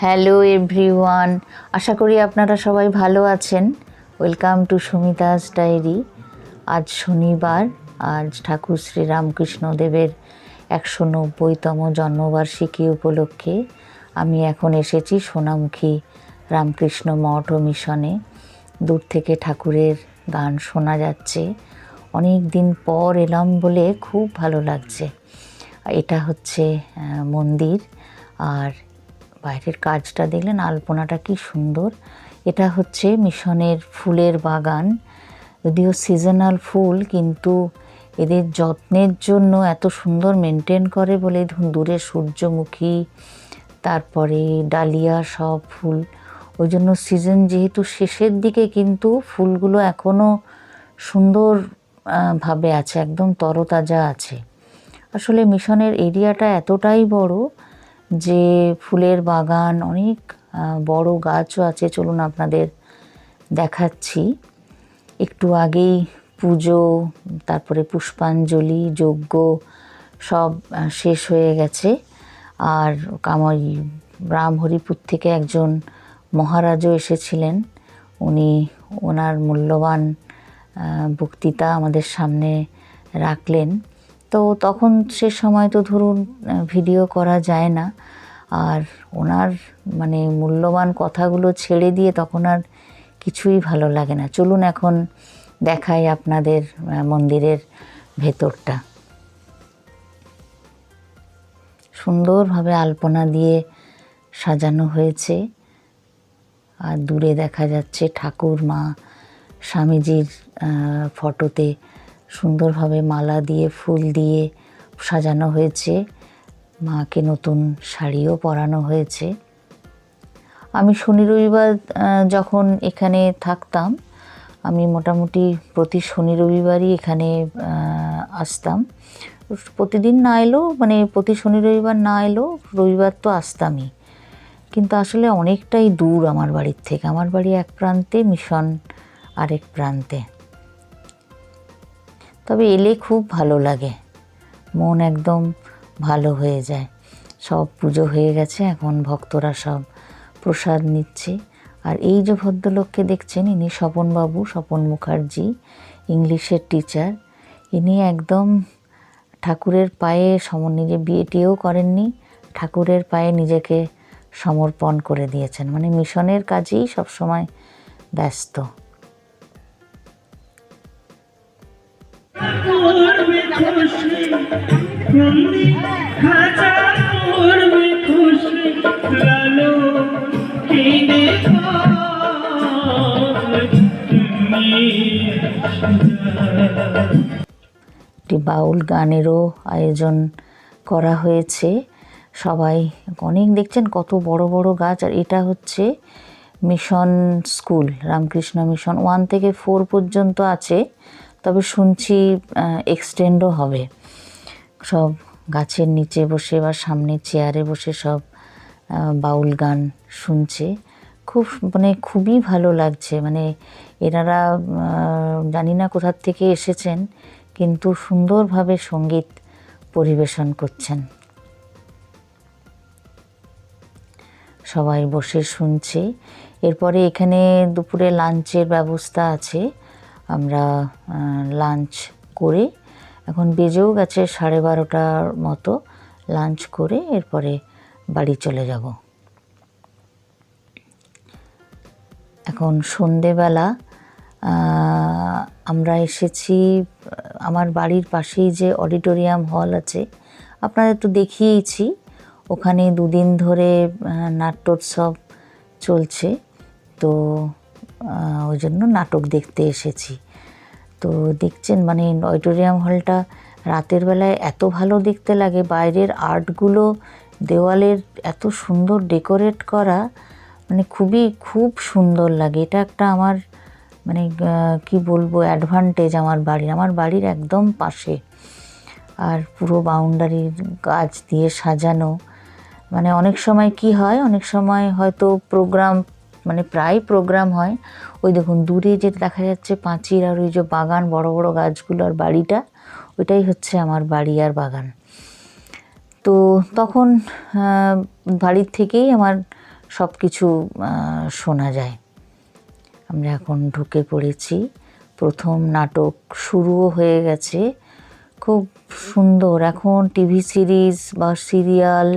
Hello everyone, আশা করি আপনারা সবাই ভালো আছেন। Welcome to Sumita's diary. আজ শনিবার, আজ ঠাকুর শ্রী রামকৃষ্ণদেবের 190তম জন্মবার্ষিকী উপলক্ষে আমি এখন এসেছি সোনামুখী রামকৃষ্ণ মঠ ও মিশনে। দূর থেকে ঠাকুরের গান শোনা যাচ্ছে। অনেক দিন পর এলাম বলে খুব ভালো লাগছে। এটা হচ্ছে মন্দির, আর বাইরের কাজটা দেখলেন, আলপনাটা কি সুন্দর। এটা হচ্ছে মিশনের ফুলের বাগান। যদিও সিজনাল ফুল, কিন্তু এদের যত্নের জন্য এত সুন্দর মেনটেন করে বলে দূরে সূর্যমুখী, তারপরে ডালিয়া, সব ফুল। ওই জন্য সিজন যেহেতু শেষের দিকে, কিন্তু ফুলগুলো এখনও সুন্দর ভাবে আছে, একদম তরতাজা আছে। আসলে মিশনের এরিয়াটা এতটাই বড় যে ফুলের বাগান, অনেক বড় গাছও আছে। চলুন আপনাদের দেখাচ্ছি। একটু আগেই পুজো, তারপরে পুষ্পাঞ্জলি, যজ্ঞ সব শেষ হয়ে গেছে। আর রামহরিপুর থেকে একজন মহারাজও এসেছিলেন। উনি ওনার মূল্যবান বক্তৃতা আমাদের সামনে রাখলেন। তো তখন সে সময় তো ধরুন ভিডিও করা যায় না, আর ওনার মূল্যবান কথাগুলো ছেড়ে দিয়ে তখন আর কিছুই ভালো লাগে না। চলুন এখন দেখাই আপনাদের মন্দিরের ভেতরটা। সুন্দরভাবে আলপনা দিয়ে সাজানো হয়েছে, আর দূরে দেখা যাচ্ছে ঠাকুর মা স্বামীজির ফটোতে সুন্দরভাবে মালা দিয়ে, ফুল দিয়ে সাজানো হয়েছে। মাকে নতুন শাড়িও পরানো হয়েছে। আমি শনি রবিবার যখন এখানে থাকতাম, আমি মোটামুটি প্রতি শনি রবিবারই এখানে আসতাম। প্রতিদিন না এলেও, প্রতি শনি রবিবার না এলেও রবিবার তো আসতামই। কিন্তু আসলে অনেকটাই দূর আমার বাড়ির থেকে। আমার বাড়ি এক প্রান্তে, মিশন আরেক প্রান্তে। তবে এলে খুব ভালো লাগে, মন একদম ভালো হয়ে যায়। সব পুজো হয়ে গেছে, এখন ভক্তরা সব প্রসাদ নিচ্ছে। আর এই যে ভদ্রলোককে দেখছেন, ইনি স্বপনবাবু, স্বপন মুখার্জি, ইংলিশের টিচার। ইনি একদম ঠাকুরের পায়ে নিজে বিয়ে টিয়েও করেননি, ঠাকুরের পায়ে নিজেকে সমর্পণ করে দিয়েছেন। মিশনের কাজেই সবসময় ব্যস্ত। একটি বাউল গানেরও আয়োজন করা হয়েছে। সবাই অনেক দেখছেন কত বড় বড় গাছ। আর এটা হচ্ছে মিশন স্কুল, রামকৃষ্ণ মিশন 1 থেকে 4 পর্যন্ত আছে, তবে শুনছি এক্সটেন্ডও হবে। সব গাছের নিচে বসে বা সামনে চেয়ারে বসে সব বাউল গান শুনছে। খুবই ভালো লাগছে। এনারা জানি না কোথা থেকে এসেছেন, কিন্তু সুন্দরভাবে সঙ্গীত পরিবেশন করছেন। সবাই বসে শুনছে। এরপরে এখানে দুপুরে লাঞ্চের ব্যবস্থা আছে। আমরা লাঞ্চ করে, এখন বেজেও গেছে 12:30টার মতো, লাঞ্চ করে এরপরে বাড়ি চলে যাব। এখন সন্ধেবেলা আমরা এসেছি আমার বাড়ির পাশেই যে অডিটোরিয়াম হল আছে, আপনাদের তো দেখিয়েইছি। ওখানে 2 দিন ধরে নাট্যোৎসব চলছে, তো ওই জন্য নাটক দেখতে এসেছি। তো দেখছেন অডিটোরিয়াম হলটা রাতের বেলায় এত ভালো দেখতে লাগে। বাইরের আর্টগুলো দেওয়ালের এত সুন্দর ডেকোরেট করা, খুব সুন্দর লাগে। এটা একটা আমার কি বলবো, অ্যাডভান্টেজ আমার বাড়ির একদম পাশে। আর পুরো বাউন্ডারির গাছ দিয়ে সাজানো। অনেক সময় কি হয়, অনেক সময় হয়তো প্রোগ্রাম, প্রায় প্রোগ্রাম হয়। ওই দেখুন দূরে যে দেখা যাচ্ছে পাঁচির, আর ওই যে বাগান, বড় বড় গাছগুলো, আর বাড়িটা, ওইটাই হচ্ছে আমার বাড়ি আর বাগান। তো তখন বাড়ির থেকেই আমার সব কিছু শোনা যায়। আমরা এখন ঢুকে পড়েছি, প্রথম নাটক শুরুও হয়ে গেছে। খুব সুন্দর। এখন টিভি সিরিজ বা সিরিয়াল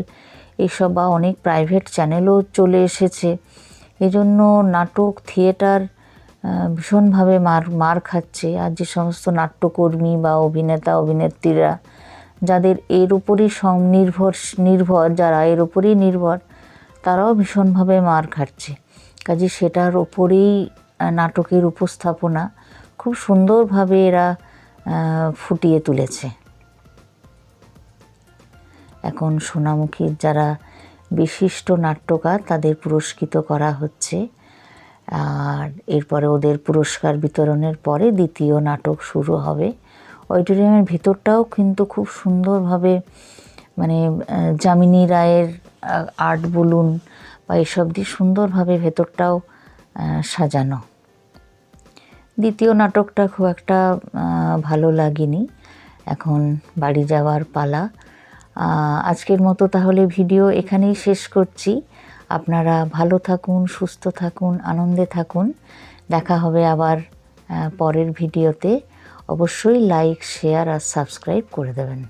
এসব বা অনেক প্রাইভেট চ্যানেলও চলে এসেছে, এজন্য নাটক থিয়েটার ভীষণভাবে মার খাচ্ছে। আর যে সমস্ত নাট্যকর্মী বা অভিনেতা অভিনেত্রীরা যাদের এর উপরই নির্ভর যারা এর উপরই নির্ভর, তারাও ভীষণভাবে মার খাচ্ছে। কাজে সেটার ওপরেই নাটকের উপস্থাপনা খুব সুন্দরভাবে এরা ফুটিয়ে তুলেছে। এখন সোনামুখীর যারা বিশিষ্ট নাট্যকার তাদের পুরস্কৃত করা হচ্ছে, আর এরপরে ওদের পুরস্কার বিতরণের পরে দ্বিতীয় নাটক শুরু হবে। অডিটোরিয়ামের ভিতরটাও কিন্তু খুব সুন্দরভাবে, মানে যামিনী রায়ের আর্ট বলুন বা এসব দিয়ে সুন্দরভাবে ভেতরটাও সাজানো। দ্বিতীয় নাটকটা খুব একটা ভালো লাগেনি। এখন বাড়ি যাওয়ার পালা। আজকের মতো তাহলে ভিডিও এখানেই শেষ করছি। আপনারা ভালো থাকুন, সুস্থ থাকুন, আনন্দে থাকুন। দেখা হবে আবার পরের ভিডিওতে। অবশ্যই লাইক, শেয়ার আর সাবস্ক্রাইব করে দেবেন।